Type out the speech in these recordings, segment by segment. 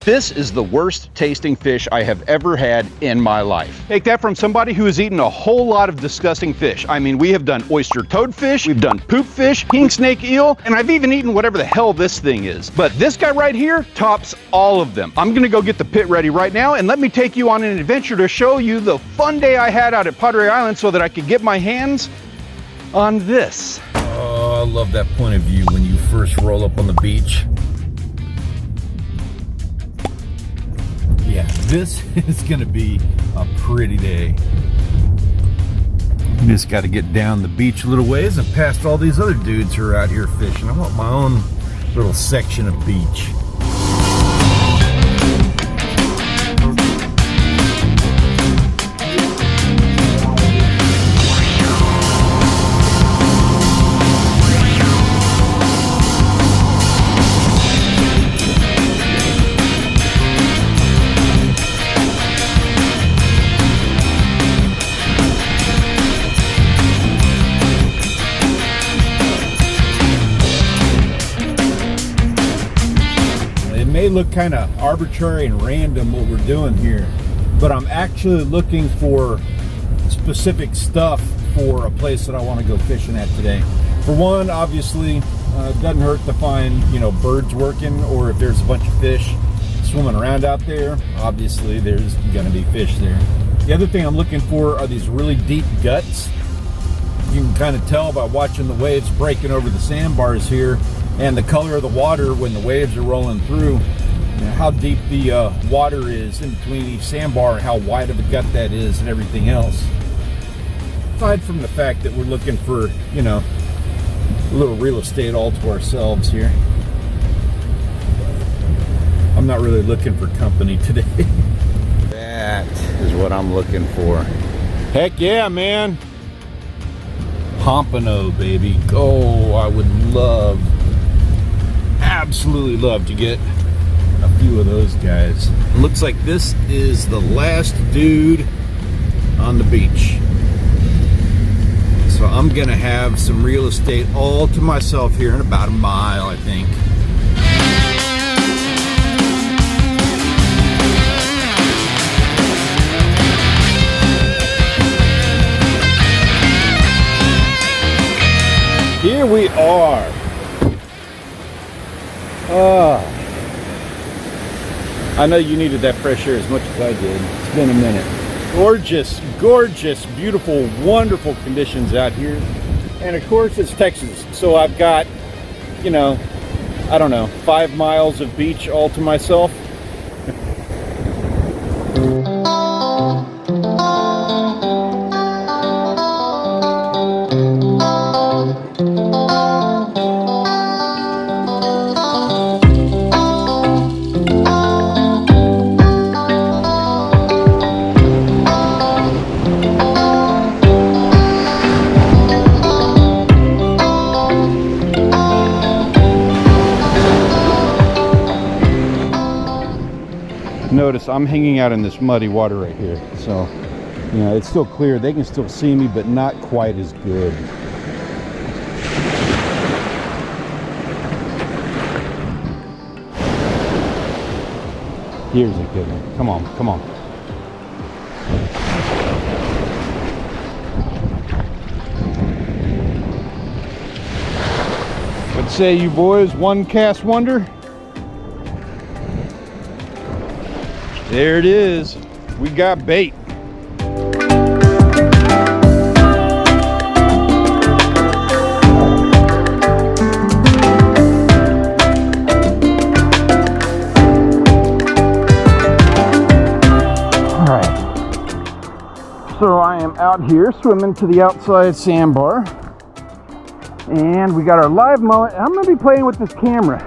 This is the worst tasting fish I have ever had in my life. Take that from somebody who has eaten a whole lot of disgusting fish. I mean, we have done oyster toadfish, we've done poop fish, king snake eel, and I've even eaten whatever the hell this thing is. But this guy right here tops all of them. I'm gonna go get the pit ready right now, and let me take you on an adventure to show you the fun day I had out at Padre Island so that I could get my hands on this. Oh, I love that point of view when you first roll up on the beach. Yeah, this is gonna be a pretty day. Just got to get down the beach a little ways and past all these other dudes who are out here fishing. I want my own little section of beach. May look kind of arbitrary and random what we're doing here, but I'm actually looking for specific stuff for a place that I want to go fishing at today. For one, obviously, it doesn't hurt to find, you know, birds working, or if there's a bunch of fish swimming around out there, obviously there's gonna be fish there. The other thing I'm looking for are these really deep guts. You can kind of tell by watching the waves breaking over the sandbars here and the color of the water when the waves are rolling through, you know, how deep the water is in between each sandbar and how wide of a gut that is and everything else. Aside from the fact that we're looking for, you know, a little real estate all to ourselves here. I'm not really looking for company today. That is what I'm looking for. Heck yeah, man. Pompano, baby. Oh, I would love, absolutely love to get a few of those guys. Looks like this is the last dude on the beach. So I'm gonna have some real estate all to myself here in about a mile, I think. Here we are. I know you needed that fresh air as much as I did. It's been a minute. Gorgeous, gorgeous, beautiful, wonderful conditions out here. And of course it's Texas. So I've got, you know, I don't know, 5 miles of beach all to myself. Notice I'm hanging out in this muddy water right here, so you know it's still clear. They can still see me, but not quite as good. Here's a good one. Come on, come on. What say you boys? One cast wonder? There it is. We got bait. All right. So I am out here swimming to the outside sandbar. And we got our live mullet. I'm gonna be playing with this camera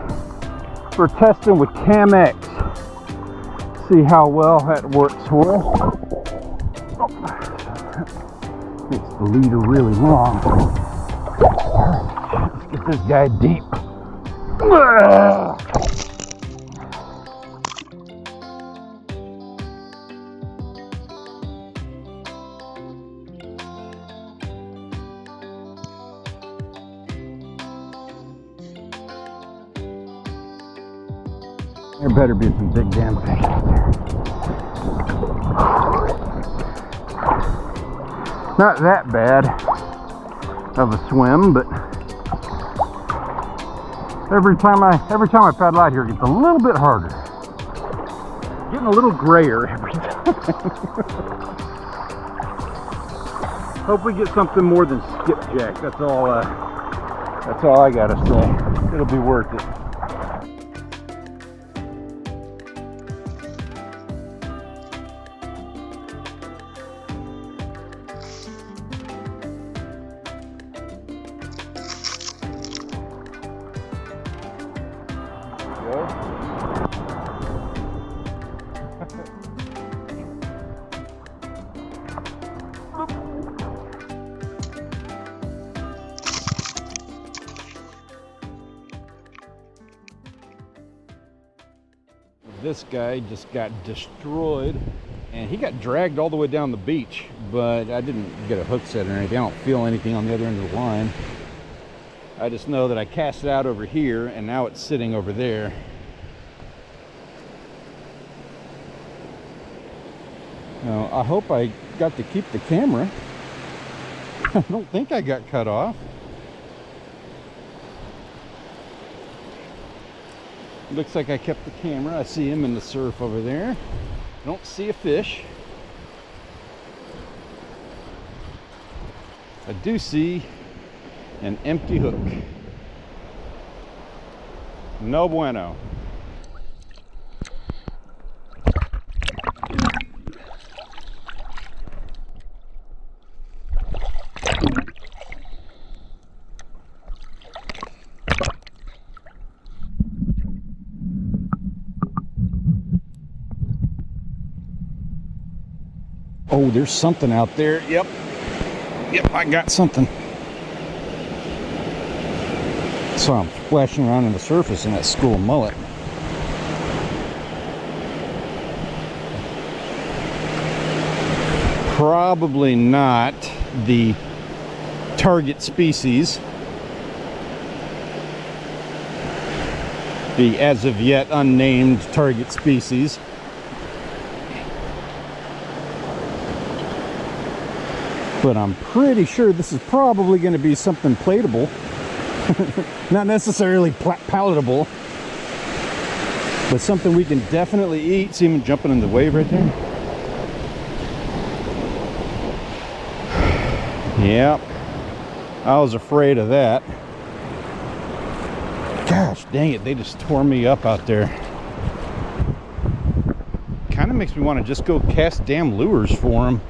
for testing with Cam-X. See how well that works for us. Oh, makes the leader really long. Let's get this guy deep. There better be some big damn fish out there. Not that bad of a swim, but every time I paddle out here, it gets a little bit harder. Getting a little grayer every time. Hope we get something more than skipjack. That's all I gotta say. It'll be worth it. This guy just got destroyed, and he got dragged all the way down the beach, but I didn't get a hook set or anything. I don't feel anything on the other end of the line. I just know that I cast it out over here, and now it's sitting over there. Now, I hope I got to keep the camera. I don't think I got cut off. Looks like I kept the camera. I see him in the surf over there. Don't see a fish. I do see an empty hook. No bueno. Oh, there's something out there. Yep, I got something. So I'm splashing around on the surface in that school mullet. Probably not the target species. The as of yet unnamed target species. But I'm pretty sure this is probably going to be something plateable. Not necessarily palatable, but something we can definitely eat. See him jumping in the wave right there? Yep. I was afraid of that. Gosh dang it, they just tore me up out there. Kind of makes me want to just go cast damn lures for them.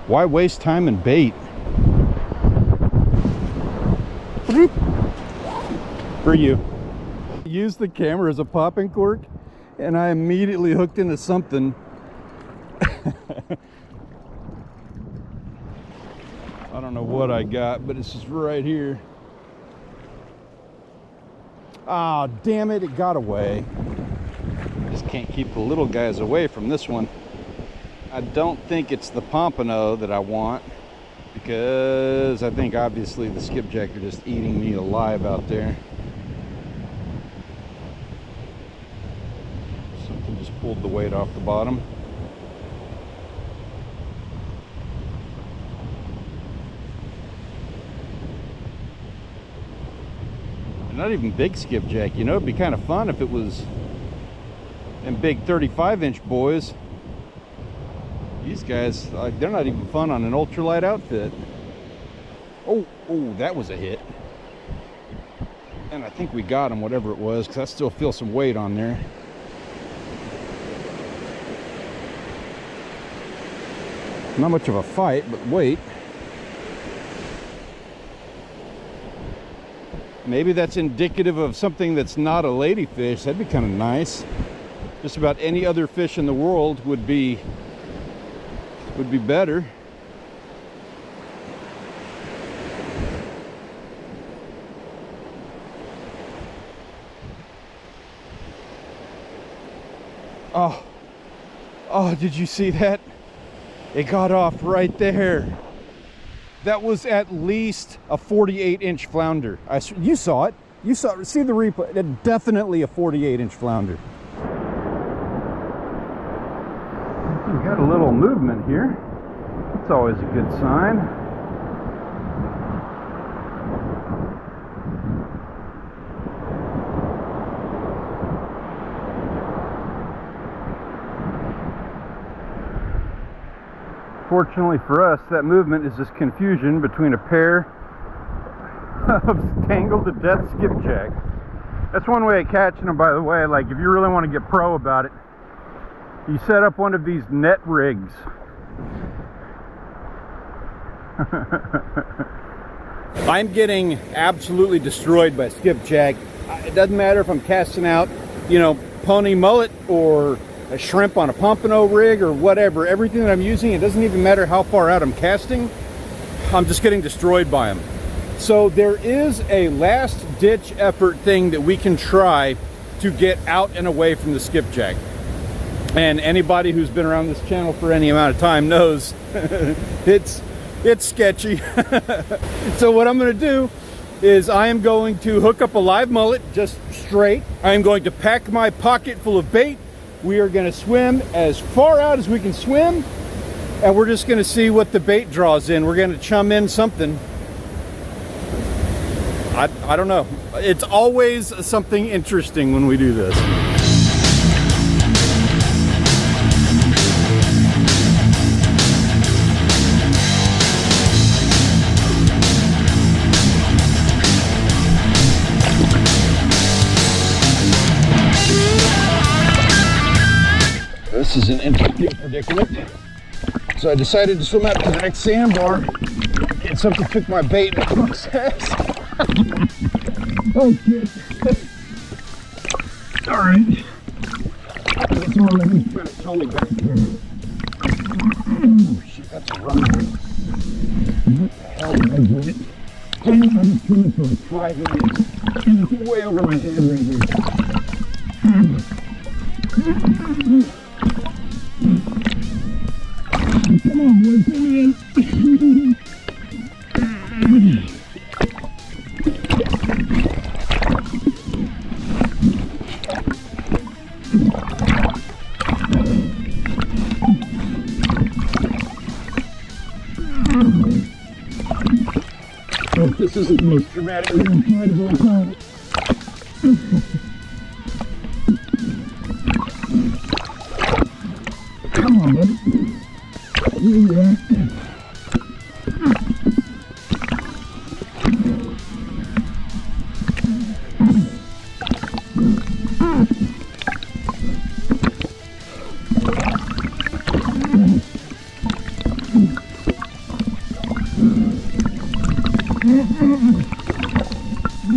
Why waste time and bait? For you. Use the camera as a popping cork, and I immediately hooked into something. I don't know what I got, but it's just right here. Ah, damn it, it got away. Just can't keep the little guys away from this one. I don't think it's the pompano that I want, because I think obviously the skipjack are just eating me alive out there. Something just pulled the weight off the bottom. Not even big skipjack, you know. It'd be kind of fun if it was them big 35-inch boys. These guys, they're not even fun on an ultralight outfit. Oh, that was a hit. And I think we got him, whatever it was, because I still feel some weight on there. Not much of a fight, but weight. Maybe that's indicative of something that's not a ladyfish. That'd be kind of nice. Just about any other fish in the world would be better. Oh, did you see that? It got off right there. That was at least a 48-inch flounder. You saw it. See the replay. Definitely a 48-inch flounder. We got a little movement here. It's always a good sign. Fortunately for us, that movement is just confusion between a pair of tangled to death skipjack. That's one way of catching them, by the way. Like, if you really want to get pro about it, you set up one of these net rigs. I'm getting absolutely destroyed by skipjack. It doesn't matter if I'm casting out, you know, pony mullet or a shrimp on a pompano rig or whatever. Everything that I'm using, it doesn't even matter how far out I'm casting. I'm just getting destroyed by them. So there is a last ditch effort thing that we can try to get out and away from the skipjack. And anybody who's been around this channel for any amount of time knows it's sketchy. So what I'm going to do is I am going to hook up a live mullet just straight. I am going to pack my pocket full of bait. We are going to swim as far out as we can swim, and we're just going to see what the bait draws in. We're going to chum in something. I don't know. It's always something interesting when we do this. This is an interesting predicament. So I decided to swim out to the next sandbar, and something took my bait and hook's ass. Oh shit. Alright. That's all I need to try to tell me back here. Oh shit, that's a runner. What the hell did I do it? I've been swimming for like 5 minutes. And it's way over my head right here. Come on, boy, pull me in. Oh, this isn't the most dramatic ride of all time. Come on, buddy. Where you at?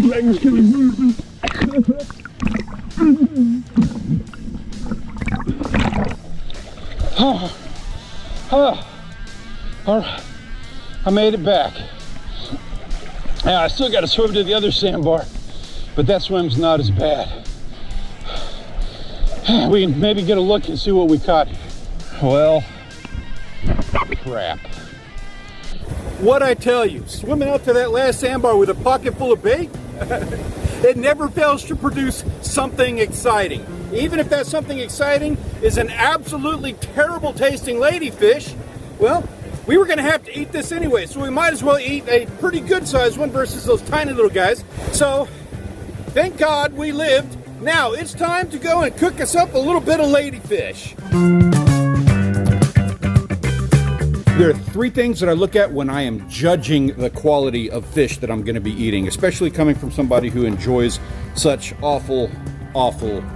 Legs gonna move me. All right, I made it back. Now I still got to swim to the other sandbar, but that swim's not as bad. We can maybe get a look and see what we caught. Well, crap. What'd I tell you? Swimming out to that last sandbar with a pocket full of bait? It never fails to produce something exciting. Even if that something exciting is an absolutely terrible tasting ladyfish, well, we were going to have to eat this anyway, so we might as well eat a pretty good sized one versus those tiny little guys. So, thank God we lived. Now, it's time to go and cook us up a little bit of ladyfish. There are 3 things that I look at when I am judging the quality of fish that I'm going to be eating, especially coming from somebody who enjoys such awful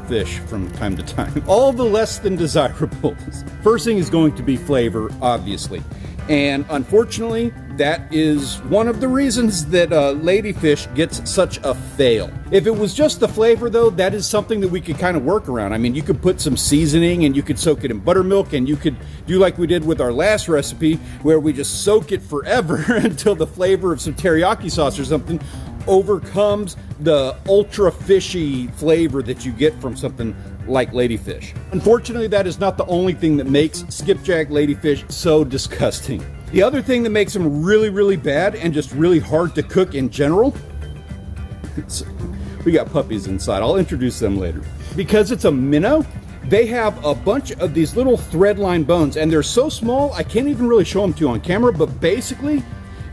fish from time to time. All the less than desirables. First thing is going to be flavor, obviously. And unfortunately, that is one of the reasons that ladyfish gets such a fail. If it was just the flavor, though, that is something that we could kind of work around. I mean, you could put some seasoning and you could soak it in buttermilk, and you could do like we did with our last recipe, where we just soak it forever until the flavor of some teriyaki sauce or something overcomes the ultra fishy flavor that you get from something like ladyfish. Unfortunately, that is not the only thing that makes skipjack ladyfish so disgusting. The other thing that makes them really, really bad and just really hard to cook in general, we got puppies inside. I'll introduce them later. Because it's a minnow, they have a bunch of these little thread-lined bones, and they're so small I can't even really show them to you on camera, but basically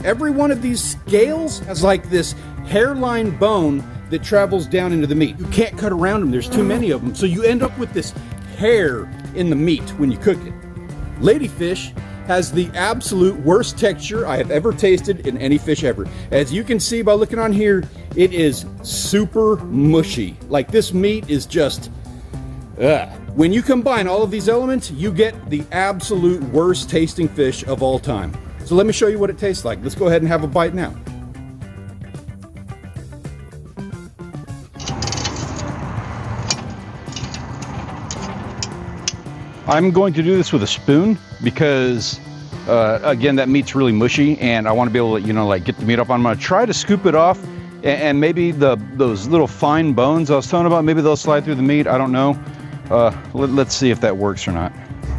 every one of these scales has like this hairline bone that travels down into the meat. You can't cut around them, there's too many of them, so you end up with this hair in the meat when you cook it. Ladyfish has the absolute worst texture I have ever tasted in any fish ever. As you can see by looking on here, it is super mushy. Like, this meat is just, ugh. When you combine all of these elements, you get the absolute worst tasting fish of all time. So let me show you what it tastes like. Let's go ahead and have a bite now. I'm going to do this with a spoon because, again, that meat's really mushy and I want to be able to, you know, like get the meat up. I'm going to try to scoop it off, and maybe those little fine bones I was talking about, maybe they'll slide through the meat. I don't know. Let's see if that works or not.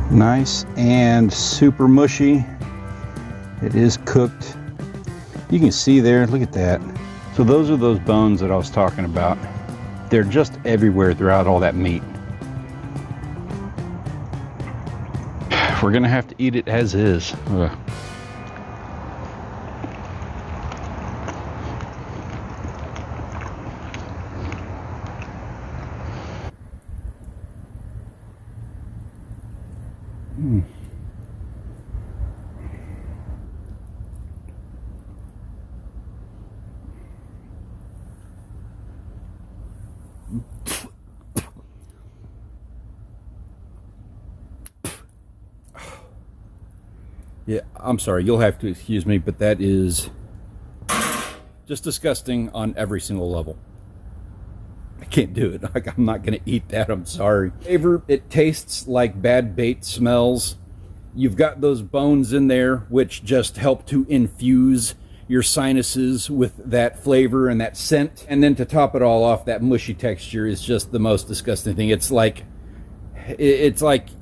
Nice and super mushy. It is cooked. You can see there, look at that. So those are those bones that I was talking about. They're just everywhere throughout all that meat. We're gonna have to eat it as is. Ugh. Yeah, I'm sorry, you'll have to excuse me, but that is just disgusting on every single level. I can't do it. Like, I'm not gonna eat that, I'm sorry. Flavor, it tastes like bad bait smells. You've got those bones in there, which just help to infuse your sinuses with that flavor and that scent. And then to top it all off, that mushy texture is just the most disgusting thing. It's like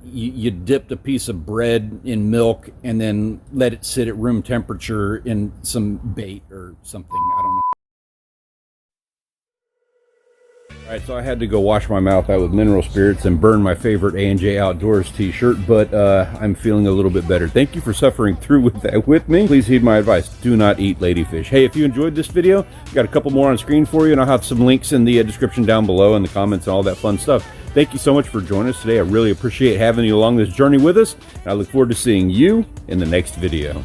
you dipped a piece of bread in milk and then let it sit at room temperature in some bait or something. I don't know. All right, so I had to go wash my mouth out with mineral spirits and burn my favorite A&J Outdoors t-shirt, but I'm feeling a little bit better. Thank you for suffering through with that with me. Please heed my advice. Do not eat ladyfish. Hey, if you enjoyed this video, got a couple more on screen for you, and I'll have some links in the description down below in the comments and all that fun stuff. Thank you so much for joining us today. I really appreciate having you along this journey with us, and I look forward to seeing you in the next video.